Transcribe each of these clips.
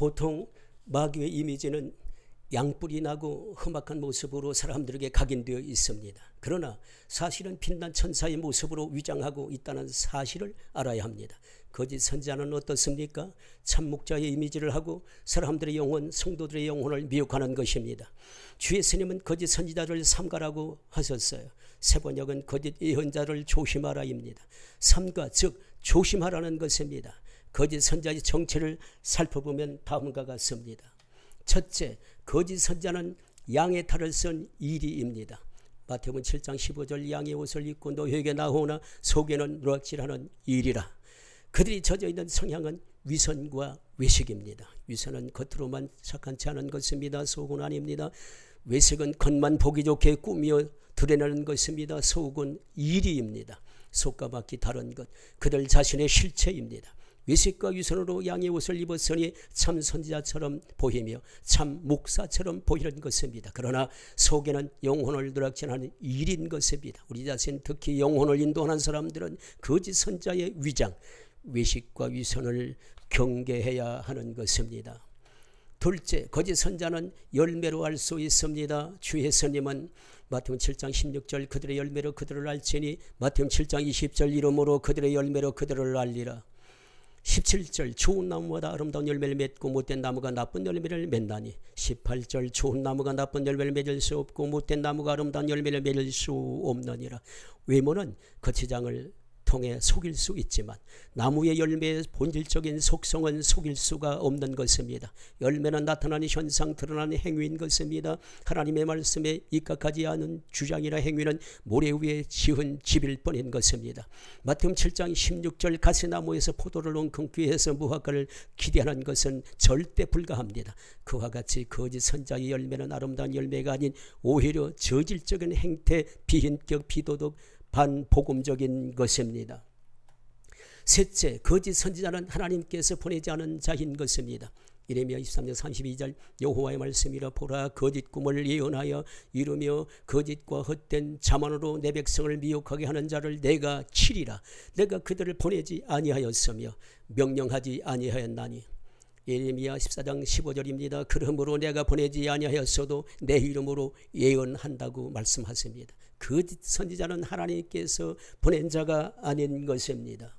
보통 마귀의 이미지는 양뿔이 나고 험악한 모습으로 사람들에게 각인되어 있습니다. 그러나 사실은 빛난 천사의 모습으로 위장하고 있다는 사실을 알아야 합니다. 거짓 선지자는 어떻습니까? 참 목자의 이미지를 하고 사람들의 영혼, 성도들의 영혼을 미혹하는 것입니다. 주 예수님은 거짓 선지자를 삼가라고 하셨어요. 세번역은 거짓 예언자를 조심하라입니다. 삼가 즉 조심하라는 것입니다. 거짓 선지자의 정체를 살펴보면 다음과 같습니다. 첫째, 거짓 선지자는 양의 탈을 쓴 이리입니다. 마태복음 7장 15절 양의 옷을 입고 너희에게 나오나 속에는 누락질하는 이리라. 그들이 젖어있는 성향은 위선과 외식입니다. 위선은 겉으로만 착한 체 하는 것입니다. 속은 아닙니다. 외식은 겉만 보기 좋게 꾸며 드러내는 것입니다. 속은 이리입니다. 속과 막히 다른 것, 그들 자신의 실체입니다. 외식과 위선으로 양의 옷을 입었으니 참 선지자처럼 보이며 참 목사처럼 보이는 것입니다. 그러나 속에는 영혼을 누락질하는 일인 것입니다. 우리 자신 특히 영혼을 인도하는 사람들은 거짓 선지자의 위장, 외식과 위선을 경계해야 하는 것입니다. 둘째, 거짓 선지자는 열매로 알 수 있습니다. 주 예수님은 마태복음 7장 16절 그들의 열매로 그들을 알지니 마태복음 7장 20절 이름으로 그들의 열매로 그들을 알리라. 17절 좋은 나무마다 아름다운 열매를 맺고 못된 나무가 나쁜 열매를 맺나니 18절 좋은 나무가 나쁜 열매를 맺을 수 없고 못된 나무가 아름다운 열매를 맺을 수 없느니라. 외모는 거치장을 통해 속일 수 있지만 나무의 열매의 본질적인 속성은 속일 수가 없는 것입니다. 열매는 나타나는 현상, 드러나는 행위인 것입니다. 하나님의 말씀에 입각하지 않은 주장이나 행위는 모래 위에 지은 집일 뿐인 것입니다. 마태복음 7장 16절 가시나무에서 포도를 엉킨 귀에서 무화과를 기대하는 것은 절대 불가합니다. 그와 같이 거짓 선지자의 열매는 아름다운 열매가 아닌 오히려 저질적인 행태, 비인격, 비도덕, 반복음적인 것입니다. 셋째, 거짓 선지자는 하나님께서 보내지 않은 자인 것입니다. 예레미야 23장 32절 여호와의 말씀이라 보라 거짓 꿈을 예언하여 이루며 거짓과 헛된 자만으로 내 백성을 미혹하게 하는 자를 내가 치리라. 내가 그들을 보내지 아니하였으며 명령하지 아니하였나니. 예레미야 14장 15절입니다. 그러므로 내가 보내지 아니하였어도 내 이름으로 예언한다고 말씀하십니다. 거짓 선지자는 하나님께서 보낸 자가 아닌 것입니다.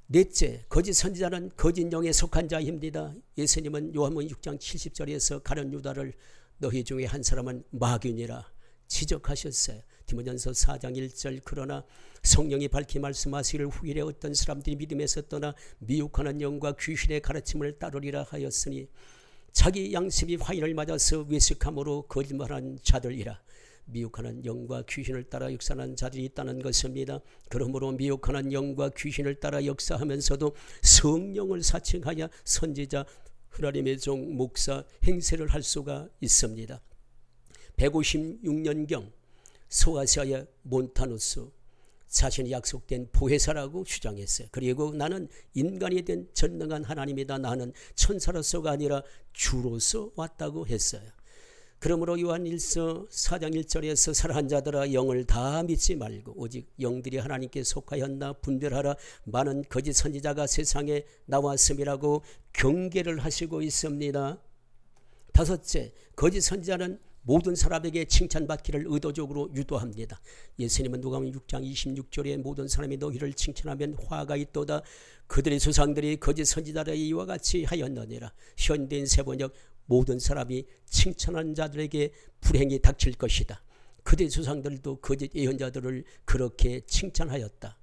넷째, 거짓 선지자는 거짓 영에 속한 자입니다. 예수님은 요한복음 6장 70절에서 가룟 유다를 너희 중에 한 사람은 마귀니라 지적하셨어요. 디모전서 4장 1절 그러나 성령이 밝히 말씀하시기를 후일에 어떤 사람들이 믿음에서 떠나 미혹하는 영과 귀신의 가르침을 따르리라 하였으니 자기 양심이 화인을 맞아서 외식함으로 거짓말한 자들이라. 미혹하는 영과 귀신을 따라 역사하는 자들이 있다는 것입니다. 그러므로 미혹하는 영과 귀신을 따라 역사하면서도 성령을 사칭하여 선지자, 하나님의 종, 목사 행세를 할 수가 있습니다. 156년경 소아시아의 몬타누스 자신이 약속된 보혜사라고 주장했어요. 그리고 나는 인간이 된 전능한 하나님이다. 나는 천사로서가 아니라 주로서 왔다고 했어요. 그러므로 요한 1서 4장 1절에서 살아한 자들아 영을 다 믿지 말고 오직 영들이 하나님께 속하였나 분별하라. 많은 거짓 선지자가 세상에 나왔음이라고 경계를 하시고 있습니다. 다섯째, 거짓 선지자는 모든 사람에게 칭찬받기를 의도적으로 유도합니다. 예수님은 누가복음 6장 26절에 모든 사람이 너희를 칭찬하면 화가 있도다. 그들의 조상들이 거짓 선지자들의 이와 같이 하였느니라. 현대인 세번역 모든 사람이 칭찬하는 자들에게 불행이 닥칠 것이다. 그들의 조상들도 거짓 예언자들을 그렇게 칭찬하였다.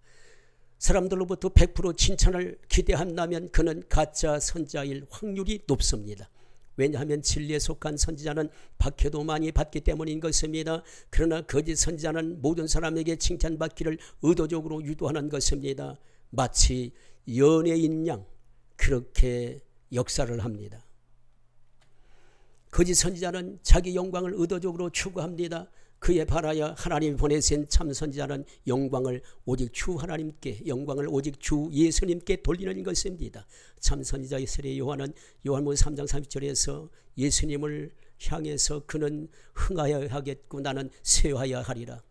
사람들로부터 100% 칭찬을 기대한다면 그는 가짜 선지자일 확률이 높습니다. 왜냐하면 진리에 속한 선지자는 박해도 많이 받기 때문인 것입니다. 그러나 거짓 선지자는 모든 사람에게 칭찬받기를 의도적으로 유도하는 것입니다. 마치 연예인 양 그렇게 역사를 합니다. 거짓 선지자는 자기 영광을 의도적으로 추구합니다. 그에 반하여 하나님이 보내신 참 선지자는 영광을 오직 주 하나님께, 영광을 오직 주 예수님께 돌리는 것입니다. 참 선지자의 세례 요한은 요한복음 3장 30절에서 예수님을 향해서 그는 흥하여 하겠고 나는 쇠하여 하리라.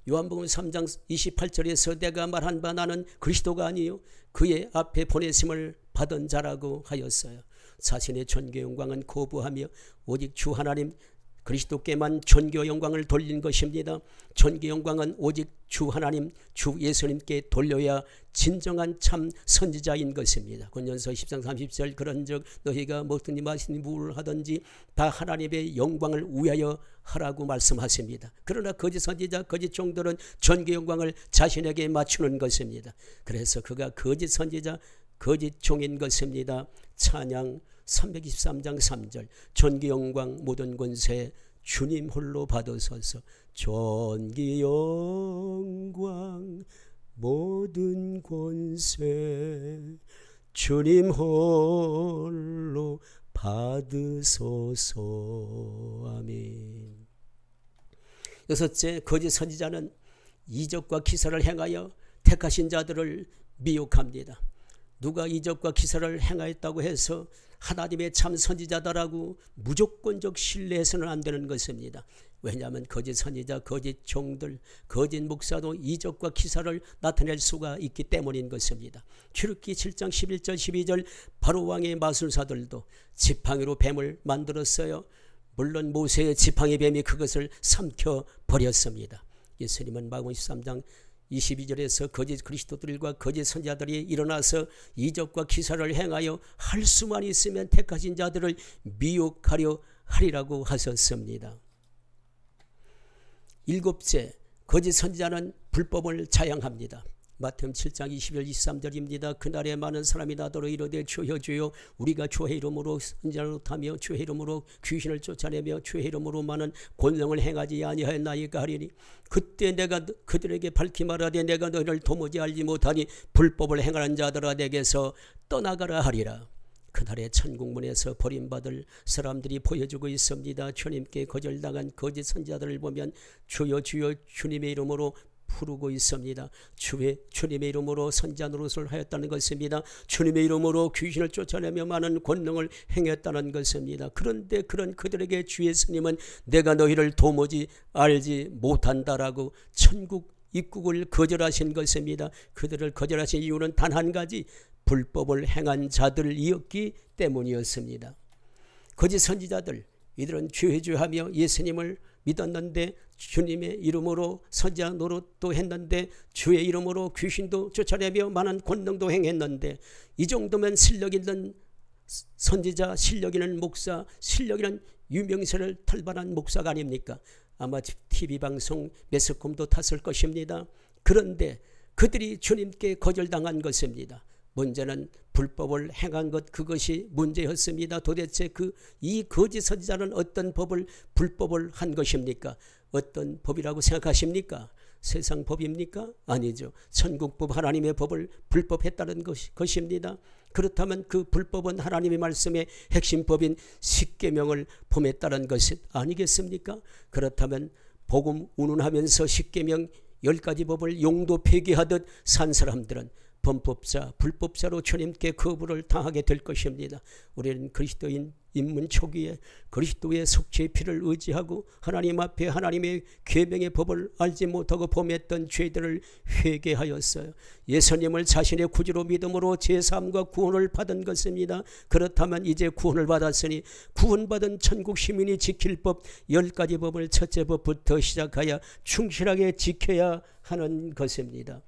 요한복음 3장 28절에서 내가 말한 바 나는 그리스도가 아니요 그의 앞에 보내심을 받은 자라고 하였어요. 자신의 존귀 영광은 거부하며 오직 주 하나님 그리스도께만 존귀 영광을 돌린 것입니다. 존귀 영광은 오직 주 하나님 주 예수님께 돌려야 진정한 참 선지자인 것입니다. 고린도전서 10장 30절 그런즉 너희가 먹든지 마시든지 무엇을 하든지 다 하나님의 영광을 위하여 하라고 말씀하십니다. 그러나 거짓 선지자 거짓 종들은 존귀 영광을 자신에게 맞추는 것입니다. 그래서 그가 거짓 선지자 거짓 종인 것입니다. 찬양 323장 3절 존귀 영광 모든 권세 주님 홀로 받으소서. 존귀 영광 모든 권세 주님 홀로 받으소서. 아멘. 여섯째, 거짓 선지자는 이적과 기사를 행하여 택하신 자들을 미혹합니다. 누가 이적과 기사를 행하였다고 해서 하나님의 참 선지자다라고 무조건적 신뢰해서는 안 되는 것입니다. 왜냐하면 거짓 선지자, 거짓 종들, 거짓 목사도 이적과 기사를 나타낼 수가 있기 때문인 것입니다. 출애굽기 7장 11절 12절 바로왕의 마술사들도 지팡이로 뱀을 만들었어요. 물론 모세의 지팡이 뱀이 그것을 삼켜버렸습니다. 예수님은 마가복음 13장 22절에서 거짓 그리스도들과 거짓 선지자들이 일어나서 이적과 기사를 행하여 할 수만 있으면 택하신 자들을 미혹하려 하리라고 하셨습니다. 일곱째, 거짓 선지자는 불법을 자양합니다. 마태복음 7장 20절 23절입니다. 그날에 많은 사람이 나더러 이르되 주여 주여 우리가 주의 이름으로 선지자를 못하며 주의 이름으로 귀신을 쫓아내며 주의 이름으로 많은 권능을 행하지 아니하였나이까 하리니 그때 내가 그들에게 밝히 말하되 내가 너희를 도무지 알지 못하니 불법을 행하는 자들아 내게서 떠나가라 하리라. 그날에 천국문에서 버림받을 사람들이 보여주고 있습니다. 주님께 거절당한 거짓 선지자들을 보면 주여 주여 주님의 이름으로 부르고 있습니다. 주님의 이름으로 선지자 노릇을 하였다는 것입니다. 주님의 이름으로 귀신을 쫓아내며 많은 권능을 행했다는 것입니다. 그런데 그런 그들에게 주 예수님은 내가 너희를 도무지 알지 못한다라고 천국 입국을 거절하신 것입니다. 그들을 거절하신 이유는 단 한 가지, 불법을 행한 자들이었기 때문이었습니다. 거짓 선지자들, 이들은 죄죄하며 예수님을 믿었는데 주님의 이름으로 선지자 노릇도 했는데 주의 이름으로 귀신도 쫓아내며 많은 권능도 행했는데 이 정도면 실력 있는 선지자, 실력 있는 목사, 실력 있는 유명세를 탈바한 목사가 아닙니까? 아마 TV방송 매스컴도 탔을 것입니다. 그런데 그들이 주님께 거절당한 것입니다. 문제는 불법을 행한 것, 그것이 문제였습니다. 도대체 이 거짓 선지자는 어떤 법을 불법을 한 것입니까? 어떤 법이라고 생각하십니까? 세상 법입니까? 아니죠. 천국법, 하나님의 법을 불법했다는 것입니다. 그렇다면 그 불법은 하나님의 말씀의 핵심법인 십계명을 범했다는 것이 아니겠습니까? 그렇다면 복음 운운하면서 십계명 10가지 법을 용도 폐기하듯 산 사람들은 범법자, 불법자로 주님께 거부를 당하게 될 것입니다. 우리는 그리스도인 입문 초기에 그리스도의 속죄의 피를 의지하고 하나님 앞에 하나님의 계명의 법을 알지 못하고 범했던 죄들을 회개하였어요. 예수님을 자신의 구주로 믿음으로 제사함과 구원을 받은 것입니다. 그렇다면 이제 구원을 받았으니 구원받은 천국 시민이 지킬 법 10가지 법을 첫째 법부터 시작하여 충실하게 지켜야 하는 것입니다.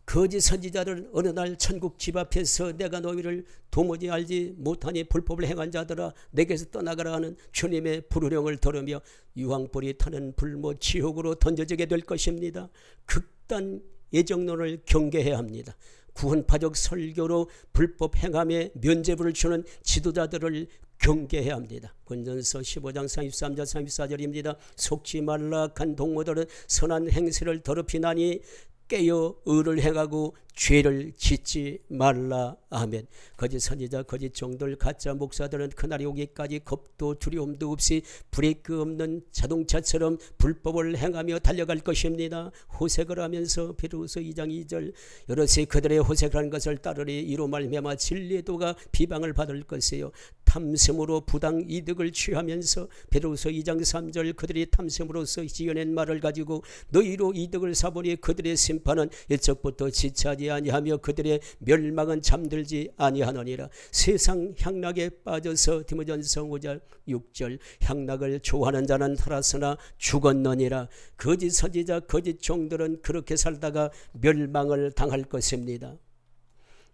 거짓 선지자들은 어느 날 천국 집 앞에서 내가 너희를 도무지 알지 못하니 불법을 행한 자들아 내게서 떠나가라 하는 주님의 부르령을 들으며 유황불이 타는 불못 지옥으로 던져지게 될 것입니다. 극단 예정론을 경계해야 합니다. 구원파적 설교로 불법 행함에 면죄부를 주는 지도자들을 경계해야 합니다. 고린도전서 15장 33절 34절입니다. 속지 말라 한 동무들은 선한 행실을 더럽히나니 깨어 의를 행하고 죄를 짓지 말라. 아멘. 거짓 선지자, 거짓 종들, 가짜 목사들은 그날이 오기까지 겁도 두려움도 없이 브레이크 없는 자동차처럼 불법을 행하며 달려갈 것입니다. 호색을 하면서 베드로후서 2장 2절 여럿이 그들의 호색하는 것을 따르리 이로 말미암아 진리의 도가 비방을 받을 것이요 탐심으로 부당 이득을 취하면서 베드로후서 2장 3절 그들이 탐심으로서 지어낸 말을 가지고 너희로 이득을 사보니 그들의 심판은 일적부터 지체하지 아니하며 그들의 멸망은 잠들지 아니하느니라. 세상 향락에 빠져서 디모전서 5장 6절 향락을 좋아하는 자는 살았으나 죽었느니라. 거짓 선지자 거짓 종들은 그렇게 살다가 멸망을 당할 것입니다.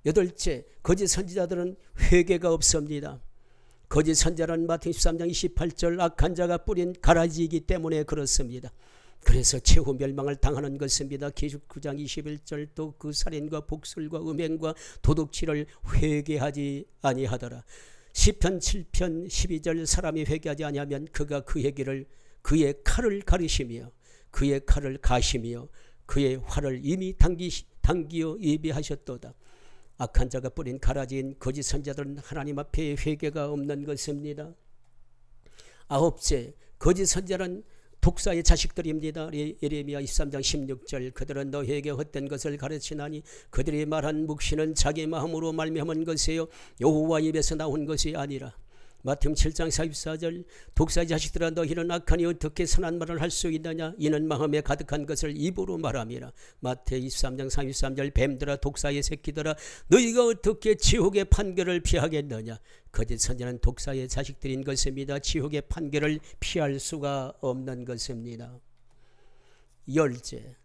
여덟째, 거짓 선지자들은 회개가 없습니다. 거짓 선지자는 마태복음 13장 28절 악한 자가 뿌린 가라지이기 때문에 그렇습니다. 그래서 최후 멸망을 당하는 것입니다. 계시록 9장 21절 또 그 살인과 복술과 음행과 도둑질을 회개하지 아니하더라. 시편 7편 12절 사람이 회개하지 아니하면 그가 그의 길을 그의 칼을 가리시며 그의 칼을 가시며 그의 활을 이미 당기어 예비하셨도다. 악한 자가 뿌린 가라지인 거짓 선지자들은 하나님 앞에 회개가 없는 것입니다. 아홉째, 거짓 선지자는 독사의 자식들입니다. 예레미야 23장 16절 그들은 너희에게 헛된 것을 가르치나니 그들이 말한 묵시는 자기 마음으로 말미암은 것이요 여호와 입에서 나온 것이 아니라. 마태복음 7장 44절 독사의 자식들아 너희는 악하니 어떻게 선한 말을 할 수 있느냐 이는 마음에 가득한 것을 입으로 말함이라. 마태복음 23장 33절 뱀들아 독사의 새끼들아 너희가 어떻게 지옥의 판결을 피하겠느냐. 거짓 선지자는 독사의 자식들인 것입니다. 지옥의 판결을 피할 수가 없는 것입니다. 열째,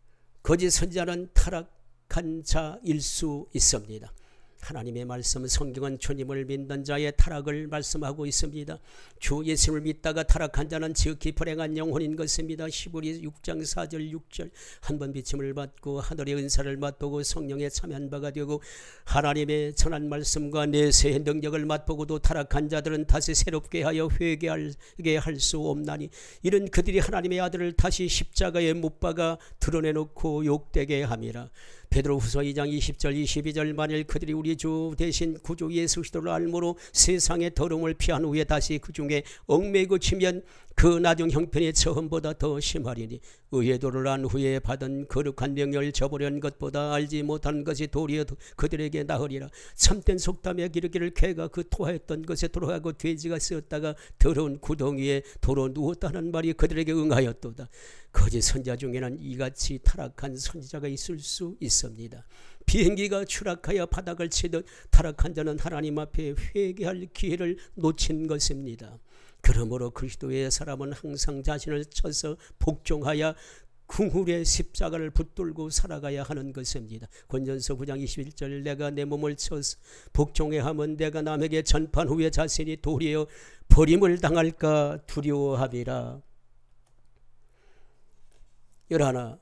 거짓 선지자는 타락한 자일 수 있습니다. 하나님의 말씀 성경은 주님을 믿는 자의 타락을 말씀하고 있습니다. 주 예수님을 믿다가 타락한 자는 지극히 불행한 영혼인 것입니다. 히브리 6장 4절 6절 한 번 비침을 받고 하늘의 은사를 맛보고 성령에 참여한 바가 되고 하나님의 전한 말씀과 내세의 능력을 맛보고도 타락한 자들은 다시 새롭게 하여 회개하게 할 수 없나니 이는 그들이 하나님의 아들을 다시 십자가에 못 박아 드러내놓고 욕되게 함이라. 베드로후서 2장 20절 22절 만일 그들이 우리 주 대신 구주 예수 그리스도를 알므로 세상의 더러움을 피한 후에 다시 그 중에 얽매이고 치면 그 나중 형편이 처음보다 더 심하리니 의의 도를 안 후에 받은 거룩한 명령을 저버리는 것보다 알지 못하는 것이 도리어 그들에게 나으리라. 참된 속담에 이르기를 개가 그 토하였던 것에 돌아가고 돼지가 쓰였다가 더러운 구덩이에 도로 누웠다는 말이 그들에게 응하였도다. 거짓 선지자 중에는 이같이 타락한 선지자가 있을 수 있습니다. 비행기가 추락하여 바닥을 치듯 타락한 자는 하나님 앞에 회개할 기회를 놓친 것입니다. 그러므로 그리스도의 사람은 항상 자신을 쳐서 복종하여 궁울의 십자가를 붙들고 살아가야 하는 것입니다. 권전서 9장 21절 내가 내 몸을 쳐서 복종해 하면 내가 남에게 전판 후에 자신이 도리어 버림을 당할까 두려워하리라. 11.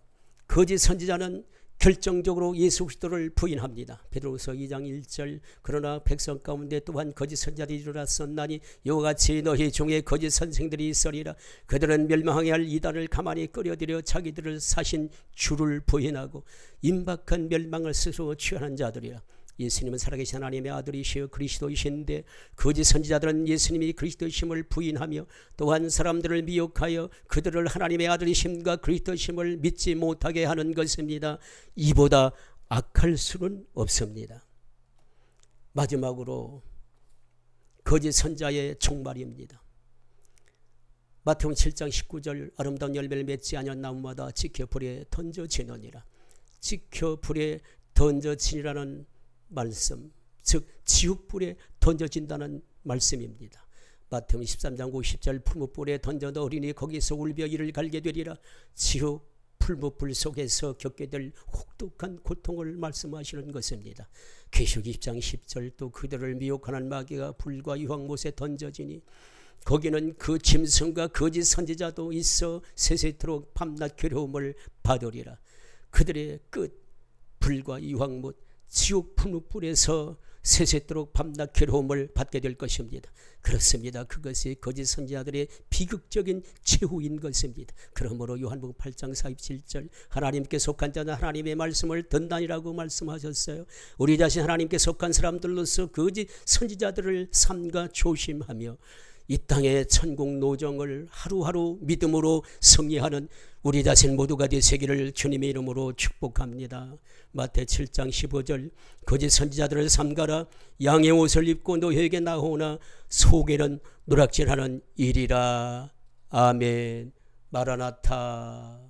거짓 선지자는 결정적으로 예수 그리스도를 부인합니다. 베드로후서 2장 1절 그러나 백성 가운데 또한 거짓 선지자들이 일어났었나니 이와 같이 너희 중에 거짓 선생들이 있으리라. 그들은 멸망하게 할 이단을 가만히 끌어들여 자기들을 사신 주를 부인하고 임박한 멸망을 스스로 취하는 자들이라. 예수님은 살아계신 하나님의 아들이시여 그리스도이신데 거짓 선지자들은 예수님이 그리스도이심을 부인하며 또한 사람들을 미혹하여 그들을 하나님의 아들이심과 그리스도이심을 믿지 못하게 하는 것입니다. 이보다 악할 수는 없습니다. 마지막으로 거짓 선지자의 종말입니다. 마태복음 7장 19절 아름다운 열매를 맺지 아니한 나무마다 지켜 불에 던져지느니라. 지켜 불에 던져지니라는 말씀, 즉 지옥불에 던져진다는 말씀입니다. 마태복음 13장 50절 풀무불에 던져도 어린이 거기서 울며 이를 갈게 되리라. 지옥 풀무불 속에서 겪게 될 혹독한 고통을 말씀하시는 것입니다. 계시록 20장 10절 또 그들을 미혹하는 마귀가 불과 유황못에 던져지니 거기는 그 짐승과 거짓 선지자도 있어 세세토록 밤낮 괴로움을 받으리라. 그들의 끝 불과 유황못 지옥 풀무불에서 세세토록 밤낮 괴로움을 받게 될 것입니다. 그렇습니다. 그것이 거짓 선지자들의 비극적인 최후인 것입니다. 그러므로 요한복음 8장 47절 하나님께 속한 자는 하나님의 말씀을 듣나니라고 말씀하셨어요. 우리 자신 하나님께 속한 사람들로서 거짓 선지자들을 삼가 조심하며 이 땅의 천국 노정을 하루하루 믿음으로 승리하는 우리 자신 모두가 되시기를 주님의 이름으로 축복합니다. 마태 7장 15절 거짓 선지자들을 삼가라. 양의 옷을 입고 너희에게 나오나 속에는 노략질하는 일이라. 아멘. 마라나타.